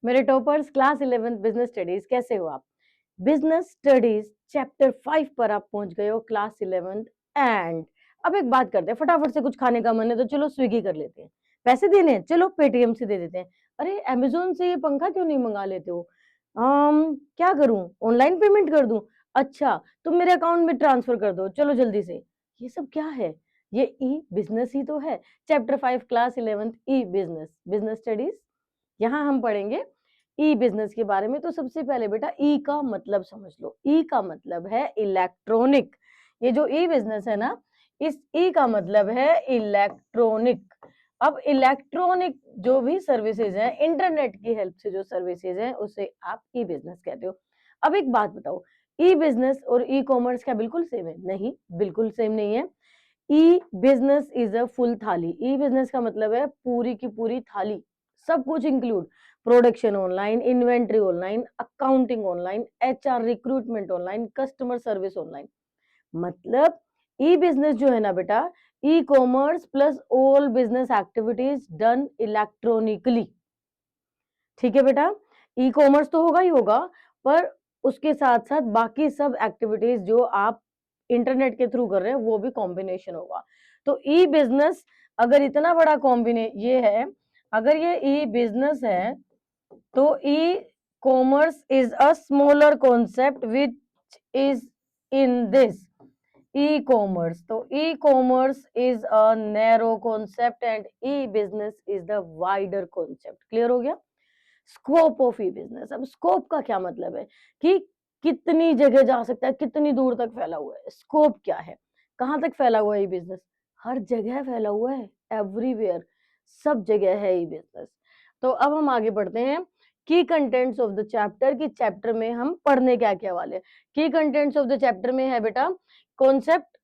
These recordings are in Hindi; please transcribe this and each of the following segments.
मेरे टॉपर्स क्लास 11 बिजनेस स्टडीज, कैसे हो आप? बिजनेस स्टडीज चैप्टर 5 पर आप पहुंच गए हो, क्लास 11। एंड अब एक बात करते हैं, फटाफट से कुछ खाने का मन है तो चलो स्विगी कर लेते हैं। पैसे देने हैं, चलो पेटीएम से दे देते हैं। अरे अमेजोन से ये पंखा क्यों नहीं मंगा लेते हो? क्या करूं, ऑनलाइन पेमेंट कर दूं? अच्छा, तुम मेरे अकाउंट में ट्रांसफर कर दो, चलो जल्दी से। ये सब क्या है? ये ई बिजनेस ही तो है। चैप्टर 5 क्लास 11 ई बिजनेस, बिजनेस स्टडीज। यहाँ हम पढ़ेंगे ई बिजनेस के बारे में। तो सबसे पहले बेटा ई का मतलब समझ लो। ई का मतलब है इलेक्ट्रॉनिक। ये जो ई बिजनेस है ना, इस ई का मतलब है इलेक्ट्रॉनिक। अब इलेक्ट्रॉनिक जो भी सर्विसेज हैं, इंटरनेट की हेल्प से जो सर्विसेज हैं, उसे आप ई बिजनेस कहते हो। अब एक बात बताओ, ई बिजनेस और ई कॉमर्स क्या बिल्कुल सेम है? नहीं, बिल्कुल सेम नहीं है। E business is a full थाली। ई बिजनेस का मतलब है पूरी की पूरी थाली, सब कुछ include. Production online, inventory online, accounting online, HR recruitment online, customer service online. मतलब ई बिजनेस जो है ना बेटा, e commerce plus all business activities done electronically. ठीक है बेटा, ई कॉमर्स तो होगा ही होगा, पर उसके साथ साथ बाकी सब एक्टिविटीज जो आप इंटरनेट के थ्रू कर रहे हैं वो भी कॉम्बिनेशन होगा। तो ई बिजनेस अगर इतना बड़ा कॉम्बिने ये है, अगर ये ई बिजनेस है, तो e commerce is a smaller concept which is in this e commerce. तो e commerce is a narrow concept and e business is the wider concept. Clear हो गया? Scope of e business. अब स्कोप का क्या मतलब है कि कितनी जगह जा सकता है, कितनी दूर तक फैला हुआ है। स्कोप क्या है, कहां तक फैला हुआ है ई बिजनेस? हर जगह फैला हुआ है, एवरीवेयर, सब जगह है ई बिजनेस। तो अब हम आगे बढ़ते हैं की कंटेंट्स ऑफ द चैप्टर। की चैप्टर में हम पढ़ने क्या क्या वाले। की कंटेंट्स ऑफ द चैप्टर में है बेटा कॉन्सेप्ट,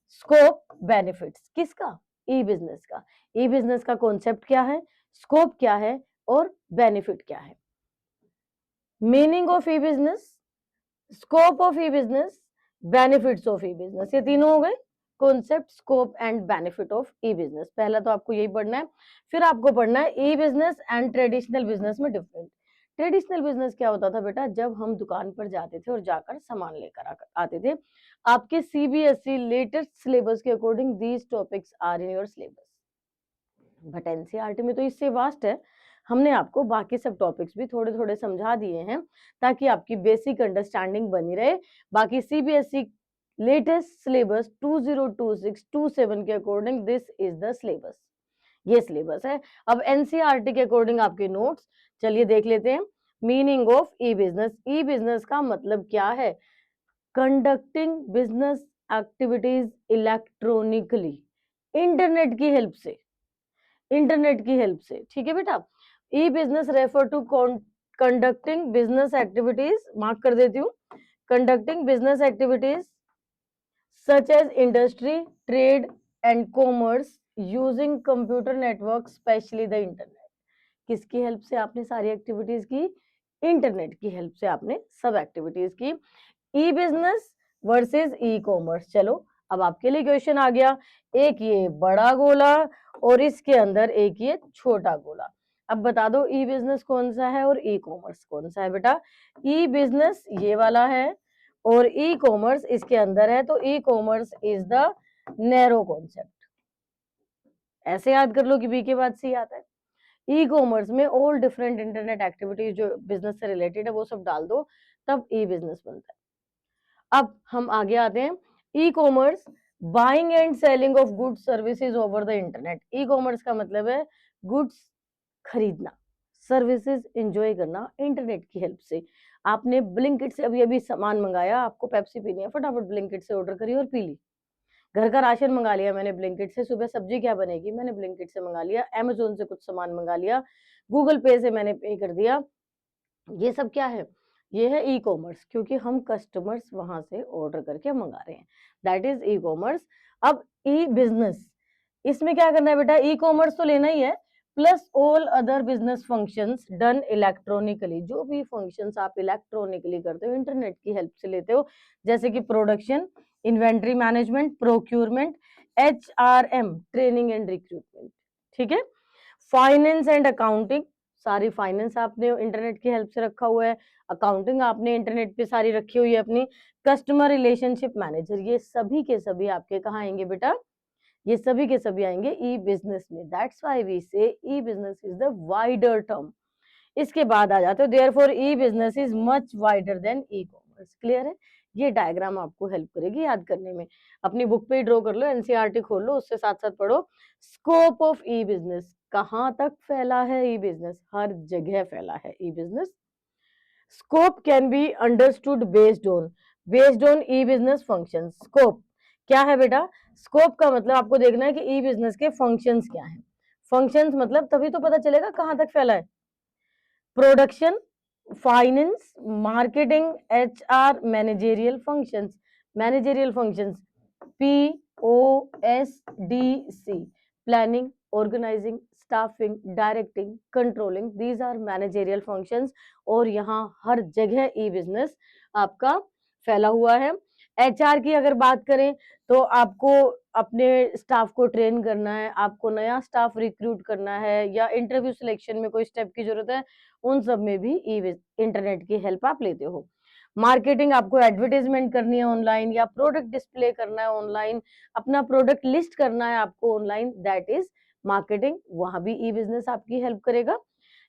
स्कोप, बेनिफिट्स। किसका? ई बिजनेस का। ई बिजनेस का कॉन्सेप्ट क्या है, स्कोप क्या है और बेनिफिट क्या है। Meaning of e business, scope of e business, benefits of e business, ये तीनों हो गए। Concept, scope and benefit of e business. पहला तो आपको यही पढ़ना है। फिर आपको पढ़ना है e business and traditional business में डिफरेंस। ट्रेडिशनल बिजनेस क्या होता था बेटा? जब हम दुकान पर जाते थे और जाकर सामान लेकर आते थे। आपके सीबीएसई लेटेस्ट सिलेबस के according these topics are in your syllabus, but NCERT में तो इससे वास्ट है। हमने आपको बाकी सब टॉपिक्स भी थोड़े थोड़े समझा दिए हैं ताकि आपकी बेसिक अंडरस्टैंडिंग बनी रहे। बाकी सीबीएसई लेटेस्ट सिलेबस 2026-27 के according this is the syllabus, ये सिलेबस है। अब एनसीईआरटी के अकॉर्डिंग आपके नोट्स, चलिए देख लेते हैं। Meaning of e business. E business का मतलब क्या है? Conducting business activities electronically, internet की हेल्प से, इंटरनेट की हेल्प से। ठीक है बेटा, e business refer to conducting business activities, mark कर देती हूँ, conducting business activities such as industry, trade and commerce using computer network, specially the internet. किसकी हेल्प से आपने सारी एक्टिविटीज की? इंटरनेट की हेल्प से आपने सब एक्टिविटीज की। ई बिजनेस वर्सेस ई कॉमर्स। चलो अब आपके लिए क्वेश्चन आ गया, एक ये बड़ा गोला और इसके अंदर एक ये छोटा गोला। अब बता दो ई बिजनेस कौन सा है और ई कॉमर्स कौन सा है बेटा? ई बिजनेस ये वाला है और ई कॉमर्स इसके अंदर है। तो e commerce is the narrow concept. ऐसे याद कर लो कि बी के बाद सी आता है। ई कॉमर्स में ऑल डिफरेंट इंटरनेट एक्टिविटीज जो बिजनेस से रिलेटेड है वो सब डाल दो, तब ई बिजनेस बनता है। अब हम आगे आते हैं। E commerce, buying and selling of goods services over the internet. E commerce का मतलब है गुड्स खरीदना, सर्विसेज एंजॉय करना इंटरनेट की हेल्प से। आपने ब्लिंकिट से अभी अभी सामान मंगाया, आपको पेप्सी पीनी है, फटाफट ब्लिंकिट से ऑर्डर करी और पी ली। घर का राशन मंगा लिया मैंने ब्लिंकिट से, सुबह सब्जी क्या बनेगी, मैंने ब्लिंकिट से मंगा लिया। अमेजोन से कुछ सामान मंगा लिया, गूगल पे से मैंने पे कर दिया। ये सब क्या है? ये है ई कॉमर्स, क्योंकि हम कस्टमर्स वहां से ऑर्डर करके मंगा रहे हैं, दैट इज ई कॉमर्स। अब ई बिजनेस, इसमें क्या करना है बेटा? ई कॉमर्स तो लेना ही है, plus all other business functions done electronically. जो भी फंक्शंस आप इलेक्ट्रॉनिकली करते हो, इंटरनेट की हेल्प से लेते हो, जैसे कि production, inventory management, procurement, HRM, training and recruitment. ठीक है, फाइनेंस एंड अकाउंटिंग, सारी फाइनेंस आपने इंटरनेट की हेल्प से रखा हुआ है, अकाउंटिंग आपने इंटरनेट पे सारी रखी हुई है अपनी, कस्टमर रिलेशनशिप मैनेजर, ये सभी के सभी आपके कहाँ आएंगे बेटा, ये सभी के सभी आएंगे ई बिजनेस में। That's why we say e business is the wider term. इसके बाद आ जाते हो therefore e business is much wider than e commerce. Clear है? ये डायग्राम आपको हेल्प करेगी याद करने में। अपनी बुक पे ड्रॉ कर लो, एनसीईआरटी खोल लो, उससे साथ साथ पढ़ो। स्कोप ऑफ ई बिजनेस, कहां तक फैला है ई बिजनेस? हर जगह फैला है e business. Scope can be understood based on e business function. Scope क्या है बेटा? स्कोप का मतलब आपको देखना है कि ई बिजनेस के फंक्शंस क्या हैं। फंक्शंस मतलब तभी तो पता चलेगा कहां तक फैला है। Production, finance, marketing, HR, managerial functions. Managerial functions POSDC, planning, organising, staffing, directing, controlling, these are managerial functions. और यहाँ हर जगह ई बिजनेस आपका फैला हुआ है। एचआर की अगर बात करें तो आपको अपने स्टाफ को ट्रेन करना है, आपको नया स्टाफ रिक्रूट करना है, या इंटरव्यू सिलेक्शन में कोई स्टेप की जरूरत है, उन सब में भी इंटरनेट की हेल्प आप लेते हो। मार्केटिंग, आपको एडवर्टाइजमेंट करनी है ऑनलाइन, या प्रोडक्ट डिस्प्ले करना है ऑनलाइन, अपना प्रोडक्ट लिस्ट करना है आपको ऑनलाइन, दैट इज मार्केटिंग। वहां भी ई बिजनेस आपकी हेल्प करेगा।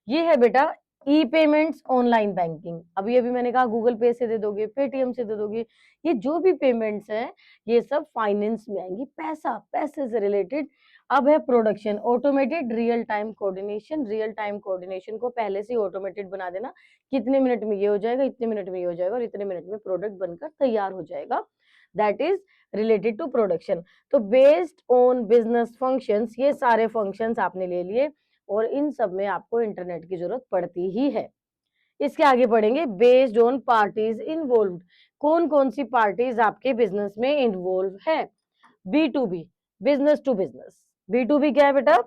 ये है बेटा ई पेमेंट्स, ऑनलाइन बैंकिंग। अभी अभी मैंने कहा गूगल पे से दे दोगे, पेटीएम से दे दोगे, ये जो भी पेमेंट्स हैं ये सब फाइनेंस में आएंगी, पैसे से रिलेटेड। अब है production, automated real time coordination. Real time coordination को पहले से ऑटोमेटेड बना देना, कितने मिनट में ये हो जाएगा, इतने मिनट में ये हो जाएगा, और इतने मिनट में प्रोडक्ट बनकर तैयार हो जाएगा, that is related to production. तो बेस्ड ऑन बिजनेस फंक्शंस, ये सारे फंक्शंस आपने ले लिए, और इन सब में आपको इंटरनेट की जरूरत पड़ती ही है। इसके आगे बढ़ेंगे, बेस्ड ऑन पार्टीज इन्वॉल्व। कौन कौन सी पार्टीज आपके बिजनेस में इन्वॉल्व है? B2B, business to business. B2B क्या है बेटा?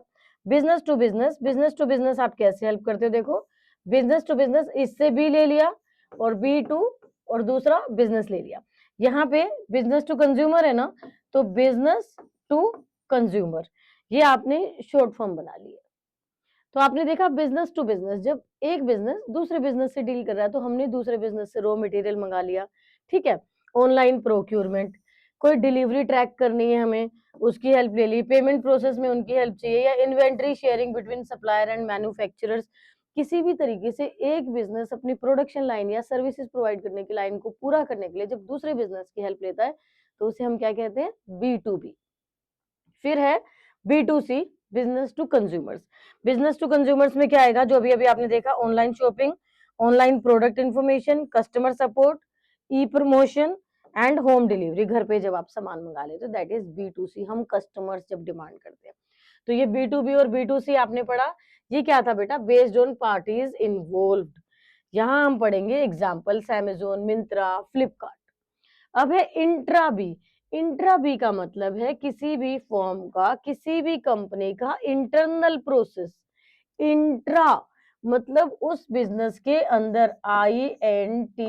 Business to business. Business to business आप कैसे हेल्प करते हो? देखो, बिजनेस टू बिजनेस, इससे बी ले लिया और B2 और दूसरा बिजनेस ले लिया। यहाँ पे बिजनेस टू कंज्यूमर है ना, तो बिजनेस टू कंज्यूमर, ये आपने शॉर्ट फॉर्म बना लिया। तो आपने देखा बिजनेस टू बिजनेस, जब एक बिजनेस दूसरे बिजनेस से डील कर रहा है तो हमने दूसरे बिजनेस से रॉ मटेरियल मंगा लिया, ठीक है। ऑनलाइन प्रोक्यूरमेंट, कोई डिलीवरी ट्रैक करनी है हमें, उसकी हेल्प ले ली। पेमेंट प्रोसेस में उनकी हेल्प चाहिए, या inventory sharing between supplier and manufacturers. किसी भी तरीके से एक बिजनेस अपनी प्रोडक्शन लाइन या सर्विसेज प्रोवाइड करने की लाइन को पूरा करने के लिए जब दूसरे बिजनेस की हेल्प लेता है तो उसे हम क्या कहते हैं? B2B। फिर है B2C, business to consumers. Business to consumers में क्या आएगा? जो अभी अभी आपने देखा, online shopping, online product information, customer support, e promotion and home delivery. घर पे जब आप सामान मंगा लेते हो, दैट इज B2C। हम कस्टमर्स जब डिमांड करते हैं, तो ये B2B और B2C आपने पढ़ा। ये क्या था बेटा? Based on parties involved. यहाँ हम पढ़ेंगे एग्जाम्पल्स, अमेजोन, मिंत्रा, फ्लिपकार्ट। अब है इंट्रा बी। इंट्रा बी का मतलब है किसी भी फॉर्म का, किसी भी कंपनी का इंटरनल प्रोसेस। इंट्रा मतलब उस बिजनेस के अंदर, INTRA।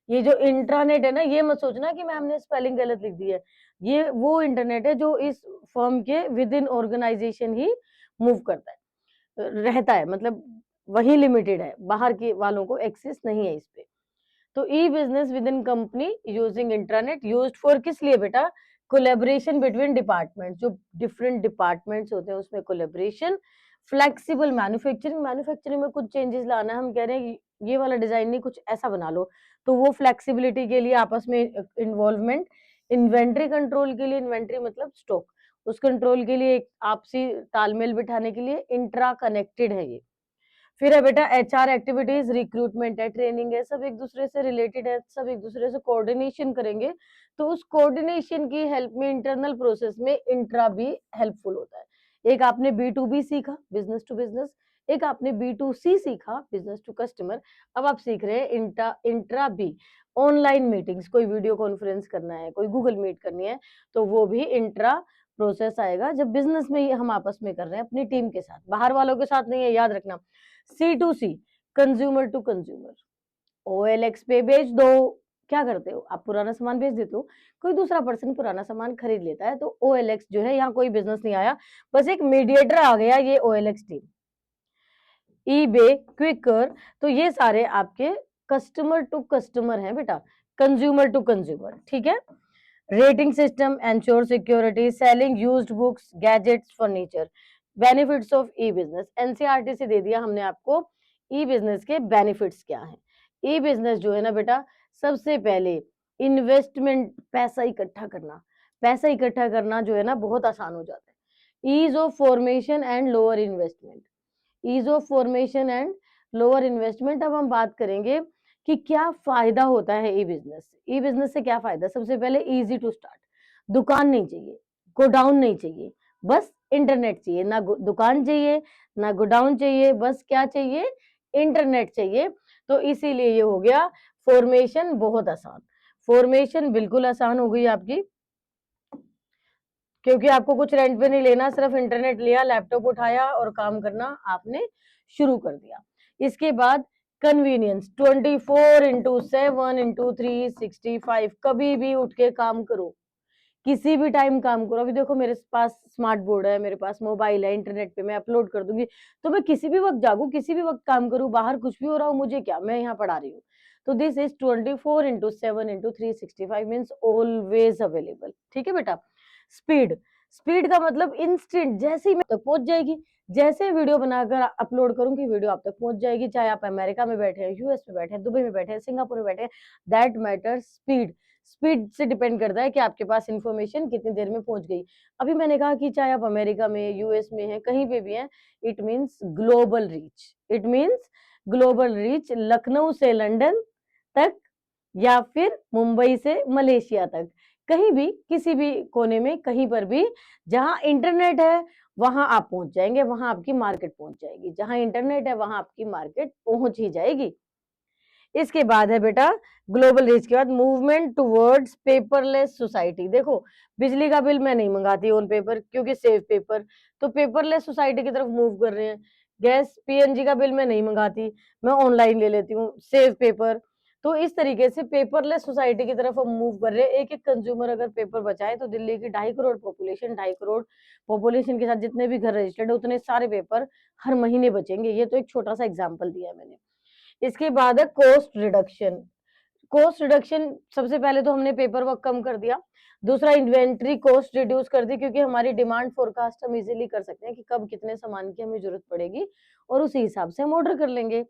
ये जो इंट्रानेट है ना, ये मत सोचना कि मैम ने स्पेलिंग गलत लिख दी है। ये वो इंटरनेट है जो इस फर्म के विद इन ऑर्गेनाइजेशन ही मूव करता है, रहता है, मतलब वही लिमिटेड है, बाहर के वालों को एक्सेस नहीं है इस पे। तो e business within company using internet, used for किस लिए बेटा? कोलेबोरेशन बिटवीन डिपार्टमेंट, जो डिफरेंट डिपार्टमेंट्स होते हैं उसमें कोलेबोरेशन। फ्लेक्सिबल मैन्युफैक्चरिंग, मैन्युफैक्चरिंग में कुछ चेंजेस लाना है, हम कह रहे हैं ये वाला डिजाइन नहीं, कुछ ऐसा बना लो, तो वो फ्लेक्सिबिलिटी के लिए आपस में इन्वॉल्वमेंट। इन्वेंट्री कंट्रोल के लिए, इन्वेंट्री मतलब स्टॉक, उस कंट्रोल के लिए आपसी तालमेल बिठाने के लिए इंट्रा कनेक्टेड है ये। फिर है बेटा HR एक्टिविटीज, रिक्रूटमेंट है, ट्रेनिंग है, सब एक दूसरे से रिलेटेड है, सब एक दूसरे से कोऑर्डिनेशन करेंगे, तो उस कोऑर्डिनेशन की हेल्प में इंटरनल प्रोसेस में इंट्रा भी हेल्पफुल होता है। एक आपने B2B सीखा, बिजनेस टू बिजनेस, एक आपने B2C सीखा, बिजनेस टू कस्टमर। अब आप सीख रहे हैं इंट्रा बी। ऑनलाइन मीटिंग्स, कोई वीडियो कॉन्फ्रेंस करना है, कोई गूगल मीट करनी है, तो वो भी इंट्रा प्रोसेस आएगा, जब बिजनेस में ही हम आपस में कर रहे हैं अपनी टीम के साथ, बाहर वालों के साथ नहीं है, याद रखना। C2C, consumer to consumer, OLX पे बेच दो। क्या करते हो आप? पुराना सामान बेच देते हो, कोई दूसरा पर्सन पुराना सामान खरीद लेता है, तो OLX जो है, यहाँ कोई बिजनेस नहीं आया, बस एक मीडिएटर आ गया, ये OLX टीम। ईबे, क्विकर, तो ये सारे आपके कस्टमर टू कस्टमर हैं बेटा, कंज्यूमर टू कंज्यूमर, ठीक है। Rating system ensure security, selling used books, gadgets, furniture. Benefits of e business, NCERT से दे दिया हमने आपको ई बिजनेस के बेनिफिट्स क्या हैं। ई बिजनेस जो है ना बेटा, सबसे पहले इन्वेस्टमेंट, पैसा इकट्ठा करना जो है ना बहुत आसान हो जाता है। Ease of formation and lower investment, ease of formation and lower investment. अब हम बात करेंगे कि क्या फायदा होता है ई बिजनेस से। ई बिजनेस से क्या फायदा, सबसे पहले इजी टू स्टार्ट, दुकान नहीं चाहिए, गोडाउन नहीं चाहिए, बस इंटरनेट चाहिए, ना दुकान चाहिए ना गोडाउन चाहिए, बस क्या चाहिए, इंटरनेट चाहिए। तो इसीलिए ये हो गया फॉर्मेशन बहुत आसान, फॉर्मेशन बिल्कुल आसान हो गई आपकी, क्योंकि आपको कुछ रेंट पे नहीं लेना, सिर्फ इंटरनेट लिया, लैपटॉप उठाया और काम करना आपने शुरू कर दिया। इसके बाद कन्वीनियंस, 24/7/365, कभी भी उठ के काम करो, किसी भी टाइम काम करो। अभी देखो मेरे पास स्मार्ट बोर्ड है, मेरे पास मोबाइल है, इंटरनेट पे मैं अपलोड कर दूंगी, तो मैं किसी भी वक्त जागू, किसी भी वक्त काम करूँ, बाहर कुछ भी हो रहा हो, मुझे क्या, मैं यहाँ पढ़ा रही हूँ। तो this is 24/7/365 means always available, ठीक है बेटा। स्पीड, स्पीड का मतलब इंस्टेंट, जैसे ही मैं तक पहुंच जाएगी, जैसे वीडियो बनाकर अपलोड करूंगी वीडियो आप तक पहुंच जाएगी, चाहे आप अमेरिका में बैठे हैं, यूएस में बैठे हैं, दुबई में बैठे हैं, सिंगापुर में बैठे हैं, दैट मैटर्स स्पीड। स्पीड से डिपेंड करता है कि आपके पास इंफॉर्मेशन कितनी देर में पहुंच गई। अभी मैंने कहा कि चाहे आप अमेरिका में, यूएस में हैं, कहीं पे भी हैं, it means global reach, it means global reach, Lucknow से लंदन तक या फिर मुंबई से मलेशिया तक, कहीं भी किसी भी कोने में कहीं पर भी जहां इंटरनेट है वहां आप पहुंच जाएंगे, वहां आपकी मार्केट पहुंच जाएगी, जहां इंटरनेट है वहां आपकी मार्केट पहुंच ही जाएगी। इसके बाद है बेटा ग्लोबल रीच के बाद मूवमेंट टुवर्ड्स पेपरलेस सोसाइटी। देखो बिजली का बिल मैं नहीं मंगाती ऑन पेपर, क्योंकि सेव पेपर, तो पेपरलेस सोसाइटी की तरफ मूव कर रहे हैं। गैस पीएनजी का बिल मैं नहीं मंगाती, मैं ऑनलाइन ले लेती हूँ, सेव पेपर। तो इस तरीके से पेपरलेस सोसाइटी की तरफ हम मूव कर रहे हैं। एक एक कंज्यूमर अगर पेपर बचाए तो दिल्ली की 2.5 करोड़ पॉपुलेशन, 2.5 करोड़ पॉपुलेशन के साथ जितने भी घर रजिस्टर्ड है उतने सारे पेपर हर महीने बचेंगे। ये तो एक छोटा सा एग्जाम्पल दिया मैंने। इसके बाद है कॉस्ट रिडक्शन। कॉस्ट रिडक्शन सबसे पहले तो हमने पेपर वर्क कम कर दिया, दूसरा इन्वेंट्री कॉस्ट रिड्यूस कर दी, क्योंकि हमारी डिमांड फोरकास्ट हम इजीली कर सकते हैं कि कब कितने सामान की हमें जरूरत पड़ेगी और उसी हिसाब से हम ऑर्डर कर लेंगे।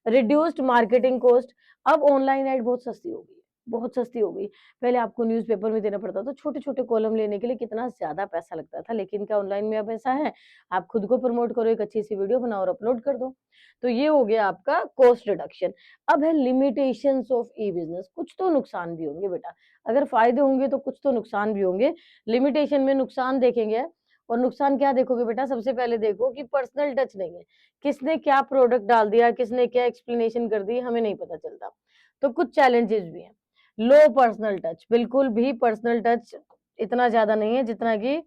रिड्यूस्ड मार्केटिंग कॉस्ट, अब ऑनलाइन एड बहुत सस्ती हो गई, बहुत सस्ती हो गई। पहले आपको न्यूज़पेपर में देना पड़ता था, छोटे छोटे कॉलम लेने के लिए कितना ज्यादा पैसा लगता था, लेकिन क्या ऑनलाइन में अब ऐसा है, आप खुद को प्रमोट करो, एक अच्छी सी वीडियो बनाओ और अपलोड कर दो। तो ये हो गया आपका कॉस्ट रिडक्शन। अब है लिमिटेशंस ऑफ ई बिजनेस, कुछ तो नुकसान भी होंगे बेटा, अगर फायदे होंगे तो कुछ तो नुकसान भी होंगे। लिमिटेशन में नुकसान देखेंगे, और नुकसान क्या देखोगे बेटा, सबसे पहले देखो कि पर्सनल टच नहीं है, किसने क्या प्रोडक्ट डाल दिया, किसने क्या एक्सप्लेनेशन कर दी, हमें नहीं पता चलता। तो कुछ चैलेंजेस भी हैं। लो पर्सनल टच, बिल्कुल भी पर्सनल टच इतना ज्यादा नहीं है जितना कि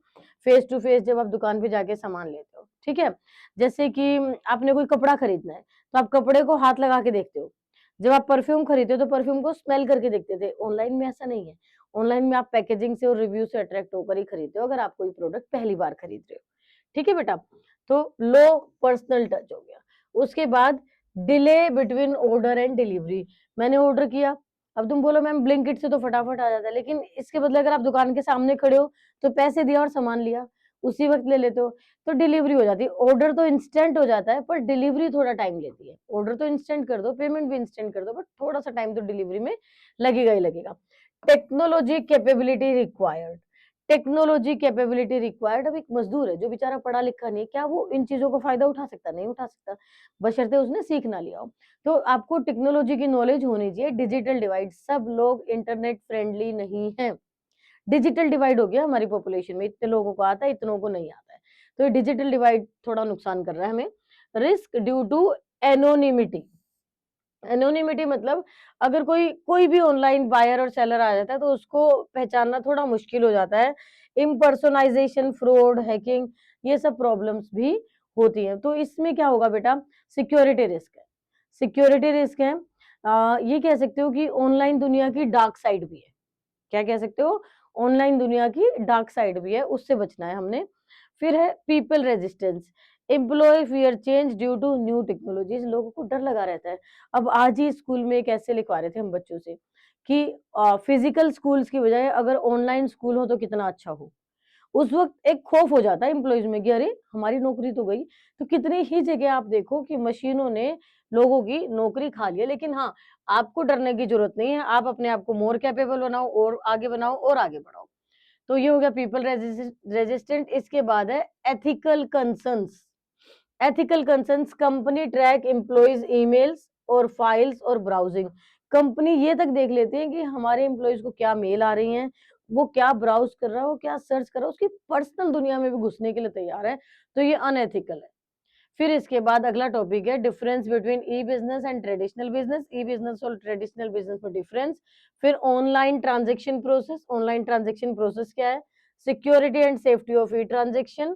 फेस टू फेस जब आप दुकान पे जाके सामान लेते हो, ठीक है। जैसे कि आपने कोई कपड़ा खरीदना है तो आप कपड़े को हाथ लगा के देखते हो, जब आप परफ्यूम खरीदते हो तो परफ्यूम को स्मेल करके देखते थे। ऑनलाइन में ऐसा नहीं है, ऑनलाइन में आप पैकेजिंग से और रिव्यू से अट्रैक्ट होकर ही खरीदते हो, अगर आप कोई प्रोडक्ट पहली बार खरीद रहे हो, ठीक है बेटा। तो लो पर्सनल टच हो गया। उसके बाद delay between order and delivery, मैंने ऑर्डर किया, अब तुम बोलो मैम ब्लिंकिट से तो फटाफट आ जाता है, लेकिन इसके बदले अगर आप दुकान के सामने खड़े हो तो पैसे दिया और सामान लिया, उसी वक्त ले लेते हो, तो डिलीवरी हो जाती है। ऑर्डर तो इंस्टेंट हो जाता है पर डिलीवरी थोड़ा टाइम लेती है। ऑर्डर तो इंस्टेंट कर दो, पेमेंट भी इंस्टेंट कर दो, बट थोड़ा सा टाइम तो डिलीवरी में लगेगा ही लगेगा। Technology capability required, technology capability required. अब एक मजदूर है जो बेचारा पढ़ा लिखा नहीं, क्या वो इन चीजों का फायदा उठा सकता, नहीं उठा सकता, बशर्ते उसने सीख ना लिया हो। तो आपको टेक्नोलॉजी की नॉलेज होनी चाहिए। डिजिटल डिवाइड, सब लोग इंटरनेट फ्रेंडली नहीं है, डिजिटल डिवाइड हो गया हमारी पॉपुलेशन में, इतने लोगों को आता है इतनों को नहीं आता है, तो ये डिजिटल डिवाइड थोड़ा नुकसान कर रहा है हमें। Risk due to anonymity, anonymity मतलब अगर कोई कोई भी ऑनलाइन बायर और सेलर आ जाता है तो उसको पहचानना थोड़ा मुश्किल हो जाता है। इम्पर्सोनाइजेशन, फ्रॉड, हैकिंग, ये सब प्रॉब्लम्स भी होती हैं। तो इसमें क्या होगा बेटा, सिक्योरिटी रिस्क है, सिक्योरिटी रिस्क है। ये कह सकते हो कि ऑनलाइन दुनिया की डार्क साइड भी है, क्या कह सकते हो, ऑनलाइन दुनिया की डार्क साइड भी है, उससे बचना है हमने। फिर है people resistance, employ fear change due to new technologies, लोगों को डर लगा रहता है। अब आज ही स्कूल में कैसे लिखवा रहे थे हम बच्चों से कि फिजिकल स्कूल्स की बजाय अगर ऑनलाइन स्कूल हो तो कितना अच्छा हो। उस वक्त एक खौफ हो जाता है एम्प्लॉयज में कि अरे हमारी नौकरी तो गई। तो कितनी ही जगह आप देखो कि मशीनों ने लोगों की नौकरी खा लिया, लेकिन हाँ, आपको डरने की जरूरत नहीं है। आप अपने आप को मोर कैपेबल बनाओ और आगे बनाओ और आगे बढ़ाओ। तो ये हो गया पीपल रेजिस्टेंट। इसके बाद है ethical concerns. Ethical concerns, company track employees emails और फाइल्स और ब्राउजिंग। कंपनी ये तक देख लेते हैं कि हमारे एम्प्लॉयज को क्या मेल आ रही हैं, वो क्या ब्राउज कर रहा है, वो क्या सर्च कर रहा है, उसकी पर्सनल दुनिया में भी घुसने के लिए तैयार है। तो ये अनएथिकल है। फिर इसके बाद अगला टॉपिक है difference between E business and traditional business. E business और ट्रेडिशनल बिजनेस में डिफरेंस। फिर online transaction process. Online transaction process क्या है? Security and safety of E transaction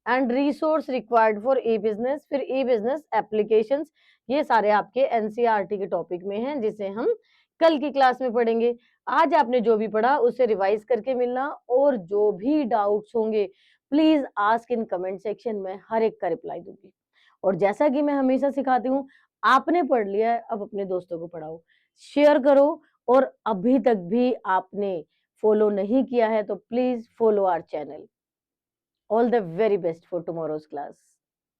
and resource required for E business. फिर ई बिजनेस एप्लीकेशंस। ये सारे आपके एनसीईआरटी के टॉपिक में हैं, जिसे हम कल की क्लास में पढ़ेंगे। आज आपने जो भी पढ़ा उसे रिवाइज करके मिलना, और जो भी डाउट्स होंगे please ask in comment section में, हर एक का रिप्लाई दूंगी। और जैसा कि मैं हमेशा सिखाती हूँ, आपने पढ़ लिया है, अब अपने दोस्तों को पढ़ाओ, शेयर करो। और अभी तक भी आपने फॉलो नहीं किया है तो please follow our channel. All the very best for tomorrow's class.